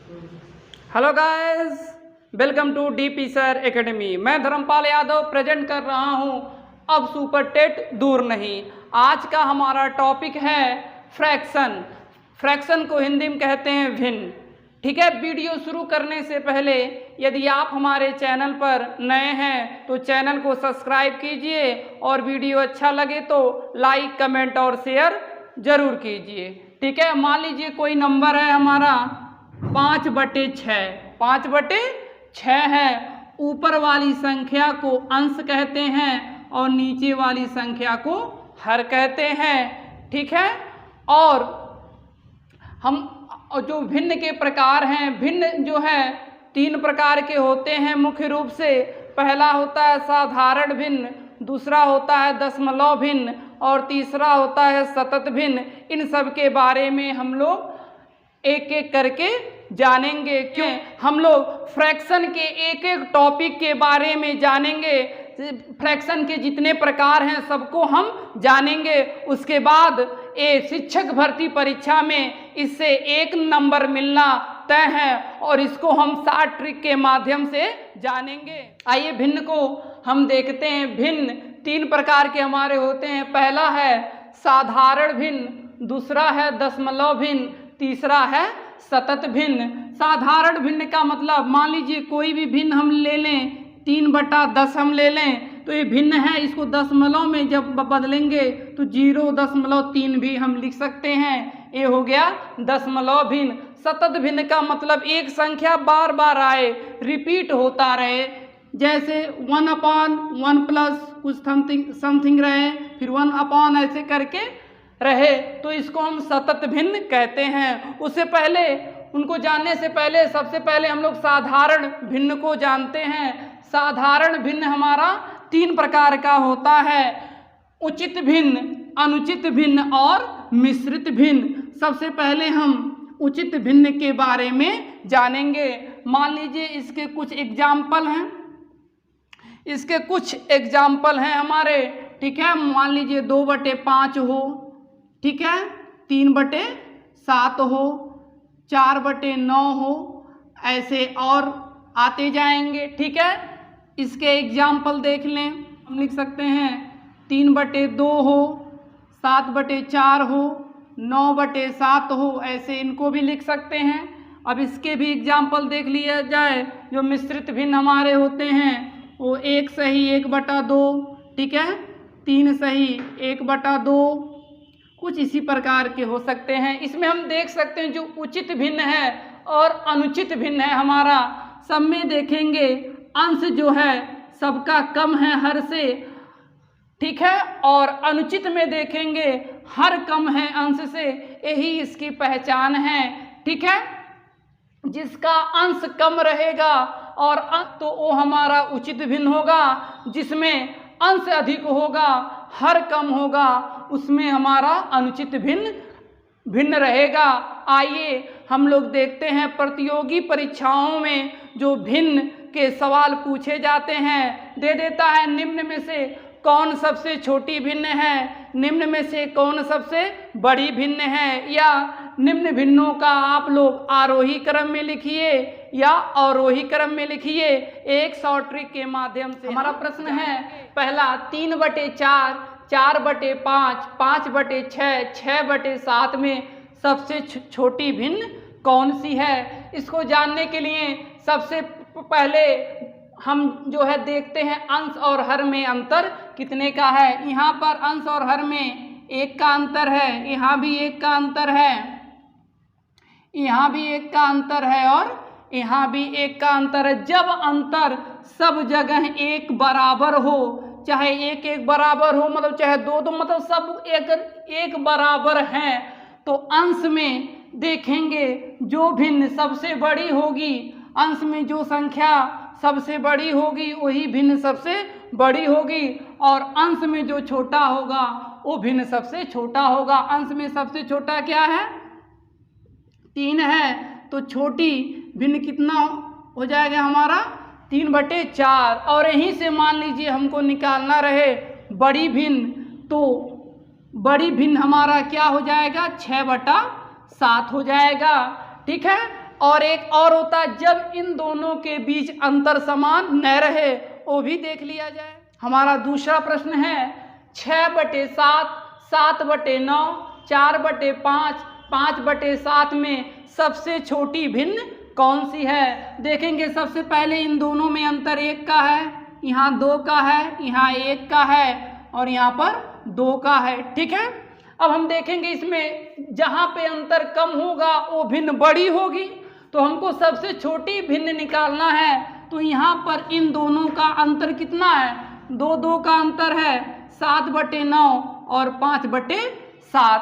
Hello guys, welcome to DP sir academy. मैं Dharmpal Yadav present कर रहा हूं अब सुपर टेट दूर नहीं। आज का हमारा टॉपिक है फ्रैक्शन। फ्रैक्शन को हिंदी में कहते हैं भिन्न। ठीक है, वीडियो शुरू करने से पहले यदि आप हमारे चैनल पर नए हैं तो चैनल को सब्सक्राइब कीजिए और वीडियो अच्छा लगे तो लाइक, कमेंट और शेयर ज़रूर कीजिए। ठीक है, मान लीजिए कोई नंबर है हमारा 5/6। 5/6 है। ऊपर वाली संख्या को अंश कहते हैं और नीचे वाली संख्या को हर कहते हैं। ठीक है, और हम जो भिन्न के प्रकार हैं, भिन्न जो है 3 प्रकार के होते हैं मुख्य रूप से। पहला होता है साधारण भिन्न, दूसरा होता है दशमलव भिन्न और तीसरा होता है सतत भिन्न। इन सब के बारे में हम लोग एक एक करके जानेंगे। क्यों हम लोग फ्रैक्शन के एक एक टॉपिक के बारे में जानेंगे। फ्रैक्शन के जितने प्रकार हैं सबको हम जानेंगे। उसके बाद ये शिक्षक भर्ती परीक्षा में इससे 1 नंबर मिलना तय है और इसको हम 60 ट्रिक के माध्यम से जानेंगे। आइए भिन्न को हम देखते हैं। भिन्न 3 प्रकार के हमारे होते हैं। पहला है साधारण भिन्न, दूसरा है दशमलव भिन्न, तीसरा है सतत भिन्न। साधारण भिन्न का मतलब मान लीजिए कोई भी भिन्न हम ले लें, 3/10 हम ले लें तो ये भिन्न है। इसको दशमलव में जब बदलेंगे तो 0.3 भी हम लिख सकते हैं। ये हो गया दशमलव भिन्न। सतत भिन्न का मतलब एक संख्या बार बार आए, रिपीट होता रहे। जैसे 1/1 प्लस कुछ समथिंग रहे, फिर 1/, ऐसे करके रहे, तो इसको हम सतत भिन्न कहते हैं। उससे पहले उनको जानने से पहले सबसे पहले हम लोग साधारण भिन्न को जानते हैं। साधारण भिन्न हमारा 3 प्रकार का होता है। उचित भिन्न, अनुचित भिन्न और मिश्रित भिन्न। सबसे पहले हम उचित भिन्न के बारे में जानेंगे। मान लीजिए इसके कुछ एग्जाम्पल हैं। इसके कुछ एग्जाम्पल हैं हमारे। ठीक है, मान लीजिए 2/5 हो, ठीक है, 3/7 हो, 4/9 हो, ऐसे और आते जाएंगे। ठीक है, इसके एग्जाम्पल देख लें। हम लिख सकते हैं 3/2 हो, 7/4 हो, 9/7 हो, ऐसे इनको भी लिख सकते हैं। अब इसके भी एग्जाम्पल देख लिया जाए। जो मिश्रित भिन्न हमारे होते हैं वो 1 सही 1/2, ठीक है, 3 सही 1/2, कुछ इसी प्रकार के हो सकते हैं। इसमें हम देख सकते हैं जो उचित भिन्न है और अनुचित भिन्न है हमारा, सब में देखेंगे अंश जो है सबका कम है हर से। ठीक है, और अनुचित में देखेंगे हर कम है अंश से। यही इसकी पहचान है। ठीक है, जिसका अंश कम रहेगा और अंश तो वो हमारा उचित भिन्न होगा। जिसमें अंश अधिक होगा, हर कम होगा, उसमें हमारा अनुचित भिन्न रहेगा। आइए हम लोग देखते हैं प्रतियोगी परीक्षाओं में जो भिन्न के सवाल पूछे जाते हैं। दे देता है निम्न में से कौन सबसे छोटी भिन्न है, निम्न में से कौन सबसे बड़ी भिन्न है, या निम्न भिन्नों का आप लोग आरोही क्रम में लिखिए या अवरोही क्रम में लिखिए। एक शॉर्ट ट्रिक के माध्यम से हमारा प्रश्न है पहला 3/4, 4/5, 5/6, 6/7 में सबसे छोटी भिन्न कौन सी है। इसको जानने के लिए सबसे पहले हम जो है देखते हैं अंश और हर में अंतर कितने का है। यहाँ पर अंश और हर में 1 का अंतर है, यहाँ भी 1 का अंतर है, यहाँ भी 1 का अंतर है और यहाँ भी 1 का अंतर है। जब अंतर सब जगह 1 बराबर हो, चाहे 1 बराबर हो, मतलब चाहे 2 मतलब सब 1 बराबर हैं, तो अंश में देखेंगे जो भिन्न सबसे बड़ी होगी, अंश में जो संख्या सबसे बड़ी होगी वही भिन्न सबसे बड़ी होगी, और अंश में जो छोटा होगा वो भिन्न सबसे छोटा होगा। अंश में सबसे छोटा क्या है? 3 है, तो छोटी भिन्न कितना हो जाएगा हमारा? 3/4। और यहीं से मान लीजिए हमको निकालना रहे बड़ी भिन्न, तो बड़ी भिन्न हमारा क्या हो जाएगा? 6/7 हो जाएगा। ठीक है, और एक और होता है जब इन दोनों के बीच अंतर समान न रहे, वो भी देख लिया जाए। हमारा दूसरा प्रश्न है 6/7, 7/9, 4/5, 5/7 में सबसे छोटी भिन्न कौन सी है। देखेंगे सबसे पहले इन दोनों में अंतर 1 का है, यहाँ 2 का है, यहाँ 1 का है और यहाँ पर 2 का है। ठीक है, अब हम देखेंगे इसमें जहाँ पे अंतर कम होगा वो भिन्न बड़ी होगी, तो हमको सबसे छोटी भिन्न निकालना है। तो यहाँ पर इन दोनों का अंतर कितना है, 2 का अंतर है, 7/9 और 5/7।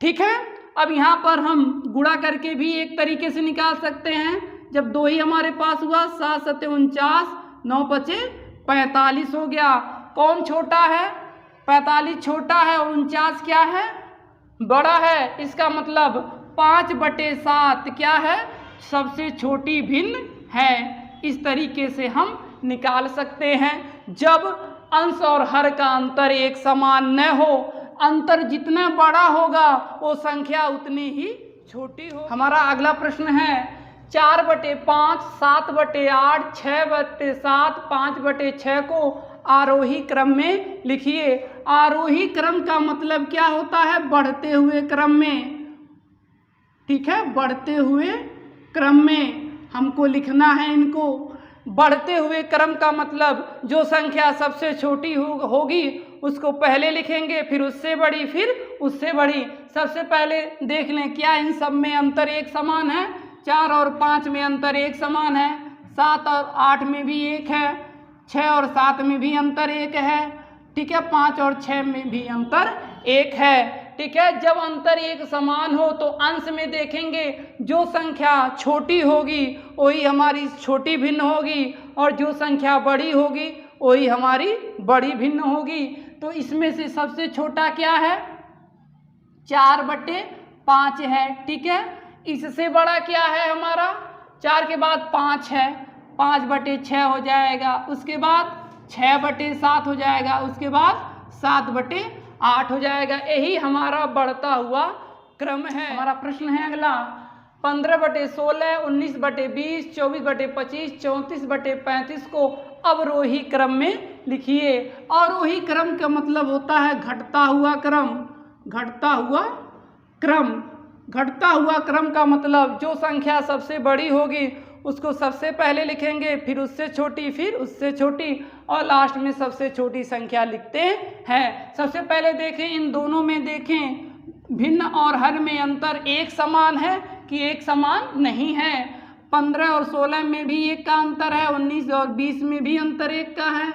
ठीक है, अब यहाँ पर हम गुणा करके भी एक तरीके से निकाल सकते हैं। जब 2 ही हमारे पास हुआ, 7 7 49, 9 5 45 हो गया। कौन छोटा है, 45 छोटा है और 49 क्या है, बड़ा है। इसका मतलब 5/7 क्या है, सबसे छोटी भिन्न है। इस तरीके से हम निकाल सकते हैं। जब अंश और हर का अंतर एक समान न हो, अंतर जितना बड़ा होगा वो संख्या उतनी ही छोटी हो। हमारा अगला प्रश्न है 4/5, 7/8, 6/7, 5/6 को आरोही क्रम में लिखिए। आरोही क्रम का मतलब क्या होता है, बढ़ते हुए क्रम में। ठीक है, बढ़ते हुए क्रम में हमको लिखना है इनको। बढ़ते हुए क्रम का मतलब जो संख्या सबसे छोटी होगी उसको पहले लिखेंगे, फिर उससे बड़ी, फिर उससे बड़ी। सबसे पहले देख लें क्या इन सब में अंतर एक समान है। 4 और 5 में अंतर एक समान है, 7 और 8 में भी 1 है, 6 और 7 में भी अंतर 1 है। ठीक है, 5 और 6 में भी अंतर 1 है। ठीक है, जब अंतर एक समान हो तो अंश में देखेंगे जो संख्या छोटी होगी वही हमारी छोटी भिन्न होगी और जो संख्या बड़ी होगी वही हमारी बड़ी भिन्न होगी। तो इसमें से सबसे छोटा क्या है, 4/5 है। ठीक है, इससे बड़ा क्या है हमारा, 4 के बाद 5 है, 5/6 हो जाएगा। उसके बाद 6/7 हो जाएगा, उसके बाद 7/8 हो जाएगा। यही हमारा बढ़ता हुआ क्रम है। हमारा प्रश्न है अगला 15/16, 19/20, 24/25, 34/35 को अवरोही क्रम में लिखिए। अवरोही क्रम का मतलब होता है घटता हुआ क्रम। घटता हुआ क्रम, घटता हुआ क्रम का मतलब जो संख्या सबसे बड़ी होगी उसको सबसे पहले लिखेंगे, फिर उससे छोटी, फिर उससे छोटी और लास्ट में सबसे छोटी संख्या लिखते हैं। सबसे पहले देखें इन दोनों में, देखें भिन्न और हर में अंतर एक समान है कि एक समान नहीं है। 15 और 16 में भी 1 का अंतर है, 19 और 20 में भी अंतर 1 का है,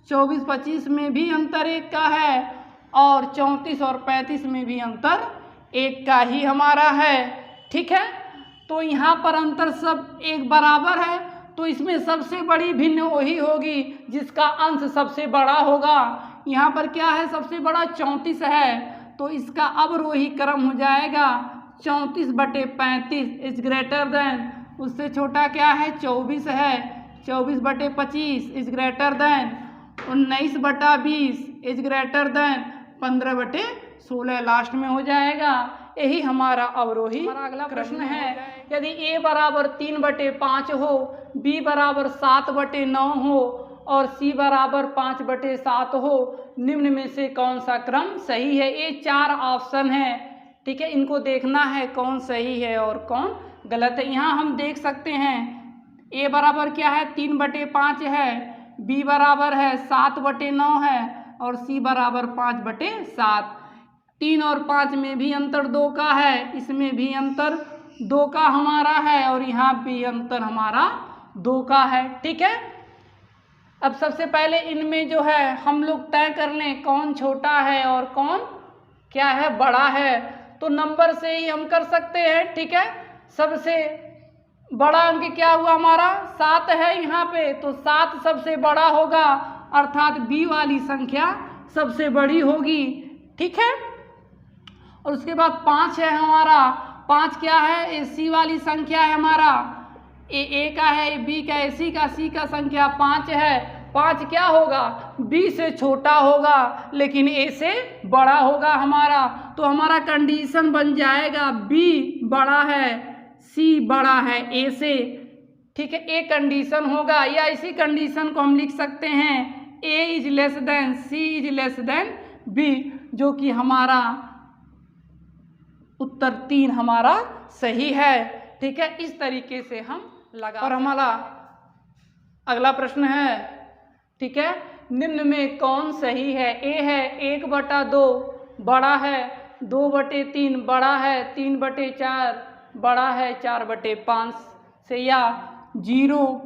24-25 में भी अंतर 1 का है और 34 और 35 में भी अंतर 1 का ही हमारा है। ठीक है, तो यहाँ पर अंतर सब एक बराबर है, तो इसमें सबसे बड़ी भिन्न वही होगी जिसका अंश सबसे बड़ा होगा। यहाँ पर क्या है, सबसे बड़ा 34 है, तो इसका अवरोही क्रम हो जाएगा 34/35 इज ग्रेटर देन, उससे छोटा क्या है 24 है, 24/25 is greater than 19/20 is greater than 15/16 last में हो जाएगा। यही हमारा अवरोही। हमारा अगला प्रश्न है यदि a बराबर 3/5 हो, b बराबर 7/9 हो और c बराबर 5/7 हो, निम्न में से कौन सा क्रम सही है। ये 4 ऑप्शन है। ठीक है, इनको देखना है कौन सही है और कौन गलत है। यहाँ हम देख सकते हैं a बराबर क्या है 3/5 है, b बराबर है 7/9 है और c बराबर 5/7। 3 और 5 में भी अंतर 2 का है, इसमें भी अंतर 2 का हमारा है और यहाँ भी अंतर हमारा 2 का है। ठीक है, अब सबसे पहले इनमें जो है हम लोग तय कर लें कौन छोटा है और कौन क्या है बड़ा है। तो नंबर से ही हम कर सकते हैं। ठीक है, सबसे बड़ा अंक क्या हुआ हमारा 7 है यहाँ पे, तो 7 सबसे बड़ा होगा अर्थात बी वाली संख्या सबसे बड़ी होगी। ठीक है, और उसके बाद 5 है हमारा, 5 क्या है ए सी वाली संख्या है हमारा, ए का है, ए बी का है, सी का, सी का संख्या 5 है। 5 क्या होगा बी से छोटा होगा लेकिन ए से बड़ा होगा हमारा, तो हमारा कंडीशन बन जाएगा बी बड़ा है, सी बड़ा है ए से, ठीक है, ए कंडीशन होगा, या इसी कंडीशन को हम लिख सकते हैं A is less than C is less than B, जो कि हमारा उत्तर 3 हमारा सही है। ठीक है, इस तरीके से हम लगा। और हमारा अगला प्रश्न है, ठीक है, निम्न में कौन सही है? ए है 1/2 बड़ा है, 2/3 बड़ा है, 3/4 बड़ा है 4/5 से, या 0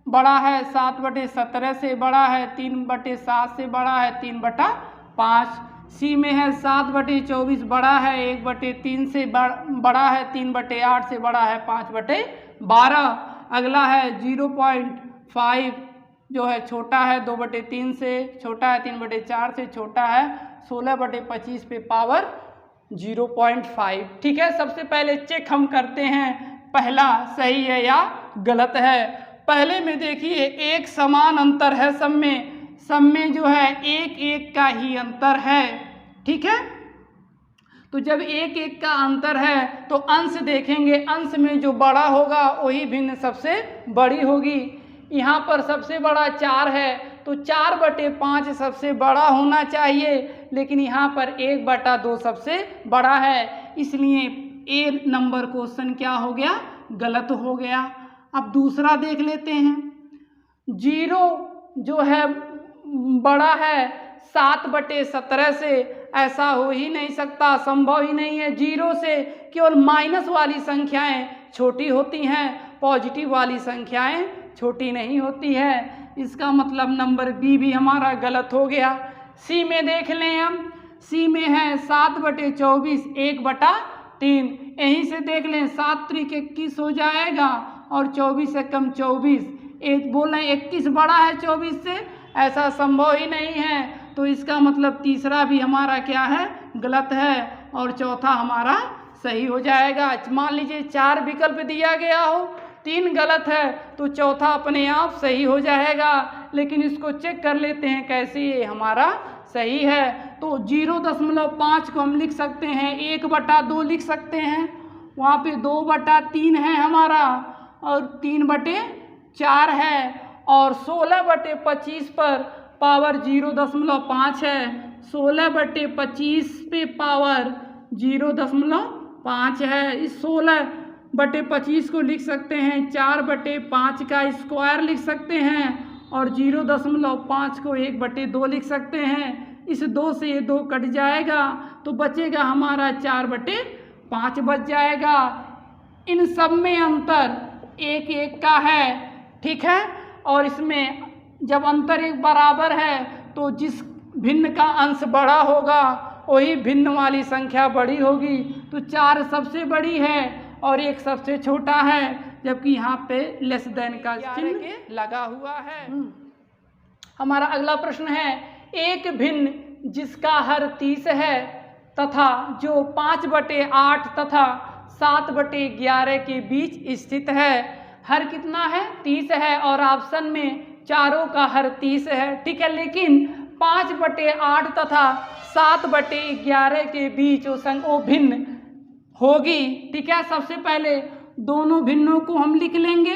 बड़ा है 7/17 से बड़ा है, 3/7 से बड़ा है 3/5। सी में है 7/24 बड़ा है, 1/3 से बड़ा है, 3/8 से बड़ा है 5/12। अगला है 0.5 जो है छोटा है 2/3 से, छोटा है 3/4 से, छोटा है 16/25 पे पावर 0.5। ठीक है, सबसे पहले चेक हम करते हैं पहला सही है या गलत है। पहले में देखिए एक समान अंतर है, सब में जो है 1 का ही अंतर है। ठीक है, तो जब 1 का अंतर है तो अंश देखेंगे, अंश में जो बड़ा होगा वही भिन्न सबसे बड़ी होगी। यहाँ पर सबसे बड़ा 4 है तो 4/5 सबसे बड़ा होना चाहिए, लेकिन यहाँ पर 1/2 सबसे बड़ा है, इसलिए ए नंबर क्वेश्चन क्या हो गया? गलत हो गया। अब दूसरा देख लेते हैं। 0 जो है बड़ा है 7/17 से, ऐसा हो ही नहीं सकता, संभव ही नहीं है। 0 से केवल माइनस वाली संख्याएं छोटी होती हैं, पॉजिटिव वाली संख्याएं छोटी नहीं होती है। इसका मतलब नंबर बी भी हमारा गलत हो गया। सी में देख लें हम, सी में है 7/24 1/3, यहीं से देख लें 7 × 21 हो जाएगा और 24 से कम 24, एक बोल रहे 21 बड़ा है 24 से, ऐसा संभव ही नहीं है। तो इसका मतलब तीसरा भी हमारा क्या है? गलत है, और चौथा हमारा सही हो जाएगा। मान लीजिए 4 विकल्प दिया गया हो, 3 गलत है तो चौथा अपने आप सही हो जाएगा, लेकिन इसको चेक कर लेते हैं कैसे ये हमारा सही है। तो 0.5 को हम लिख सकते हैं 1/2 लिख सकते हैं, वहाँ पे 2/3 है हमारा और 3/4 है, और 16/25 पर पावर 0.5 है, 16/25 पे पावर 0.5 है। इस 16/25 को लिख सकते हैं 4/5 का स्क्वायर लिख सकते हैं, और 0.5 को 1/2 लिख सकते हैं। इस 2 से ये 2 कट जाएगा तो बचेगा हमारा 4/5 बच जाएगा। इन सब में अंतर 1 का है। ठीक है, और इसमें जब अंतर एक बराबर है तो जिस भिन्न का अंश बड़ा होगा वही भिन्न वाली संख्या बड़ी होगी। तो 4 सबसे बड़ी है और 1 सबसे छोटा है, जबकि यहाँ पे लेस देन का चिन्ह लगा हुआ है। हमारा अगला प्रश्न है, एक भिन्न जिसका हर 30 है तथा जो 5/8 तथा 7/11 के बीच स्थित है। हर कितना है? 30 है, और ऑप्शन में चारों का हर 30 है। ठीक है, लेकिन 5/8 तथा 7/11 के बीच वो भिन्न होगी। ठीक है, सबसे पहले दोनों भिन्नों को हम लिख लेंगे,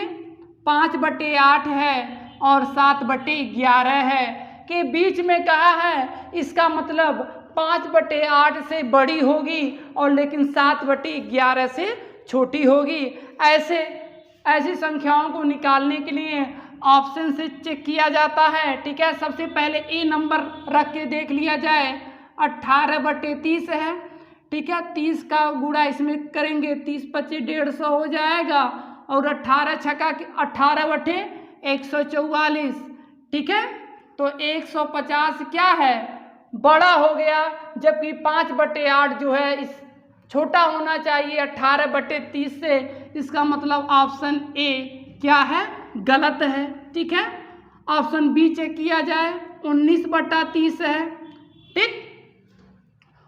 5/8 है और 7/11 है के बीच में कहा है, इसका मतलब 5/8 से बड़ी होगी और लेकिन 7/11 से छोटी होगी। ऐसी संख्याओं को निकालने के लिए ऑप्शन से चेक किया जाता है। ठीक है, सबसे पहले ए नंबर रख के देख लिया जाए, 18/30 है। ठीक है, 30 का गुणा इसमें करेंगे, 30×5 150 हो जाएगा, और 18 छक्का 18/144। ठीक है, तो 150 क्या है? बड़ा हो गया, जबकि 5/8 जो है इस छोटा होना चाहिए 18/30 से। इसका मतलब ऑप्शन ए क्या है? गलत है। ठीक है, ऑप्शन बी चेक किया जाए, 19/30 है। ठीक,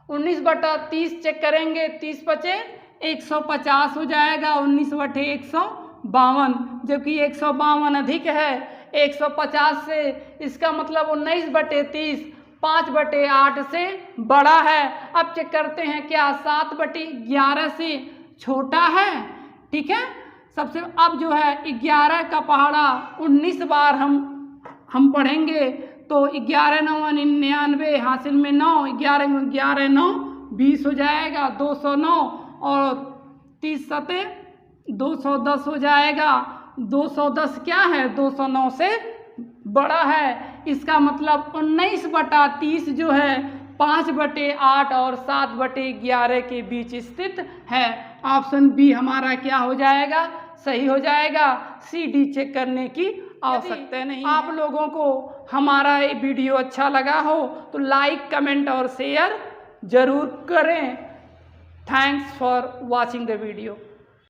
19/30 चेक करेंगे, 30×5 150 हो जाएगा, 19/152, जबकि 152 अधिक है 150 से। इसका मतलब 19/30 5/8 से बड़ा है। अब चेक करते हैं क्या 7/11 से छोटा है। ठीक है। सबसे अब जो है 11 का पहाड़ा 19 बार हम पढ़ेंगे, तो 11 9 99 हासिल में 9, 11 11 9 20 हो जाएगा, 209 और 30 सते 210 हो जाएगा। 210 क्या है, 209 से बड़ा है। इसका मतलब 19/30 जो है 5/8 और 7/11 के बीच स्थित है। ऑप्शन बी हमारा क्या हो जाएगा, सही हो जाएगा। सी डी चेक करने की आवश्यकता नहीं। आप लोगों को हमारा ये वीडियो अच्छा लगा हो तो लाइक, कमेंट और शेयर जरूर करें। Thanks for watching the video.